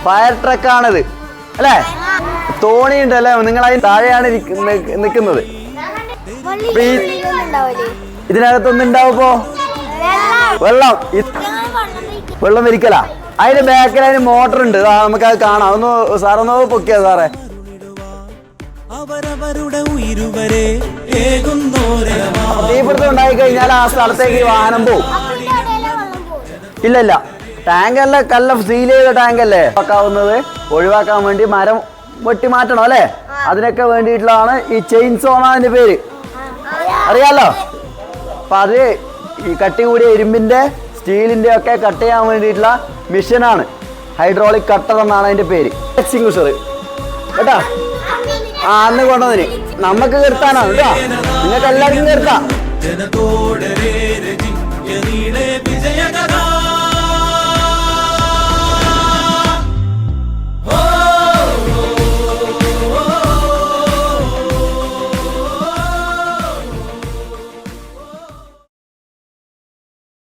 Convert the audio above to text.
Fire ട്രക്കാണിത് അല്ലേ? തോണി ഉണ്ടല്ലേ, നിങ്ങൾ അതിന് താഴെയാണ് നിൽക്കുന്നത്. ഇതിനകത്തൊന്നും ഉണ്ടാവുമ്പോ വെള്ളം വിരിക്കല. അതിന്റെ ബാക്കിൽ അതിന് മോട്ടർ ഉണ്ട്, നമുക്കത് കാണാം. ഒന്ന് സാറൊന്ന് പൊക്കിയാ സാറേ. തീപിടുത്തം ഉണ്ടായി കഴിഞ്ഞാൽ ആ സ്ഥലത്തേക്ക് വാഹനം പോവും. ഇല്ല, ടാങ്കല്ലേ, കല്ല സീൽ ചെയ്ത ടാങ്കല്ലേ ഒഴിവാക്കാവുന്നത്. ഒഴിവാക്കാൻ വേണ്ടി മരം വെട്ടി മാറ്റണം അല്ലേ? അതിനൊക്കെ വേണ്ടിയിട്ടുള്ളതാണ് ഈ ചെയിൻസോ അതിന്റെ പേര്, അറിയാലോ. അപ്പൊ അത് ഈ കട്ടി കൂടിയ ഇരുമ്പിന്റെ സ്റ്റീലിന്റെ ഒക്കെ കട്ട് ചെയ്യാൻ വേണ്ടിയിട്ടുള്ള മെഷീനാണ്. ഹൈഡ്രോളിക് കട്ടർ എന്നാണ് അതിന്റെ പേര്. എക്സ്റ്റിങ്വിഷർ കേട്ടോ. അന്ന് കൊണ്ടുവന്നിന് നമുക്ക് നിർത്താനാണ് കേട്ടോ. നിങ്ങൾക്ക് എല്ലാവർക്കും നിർത്താം.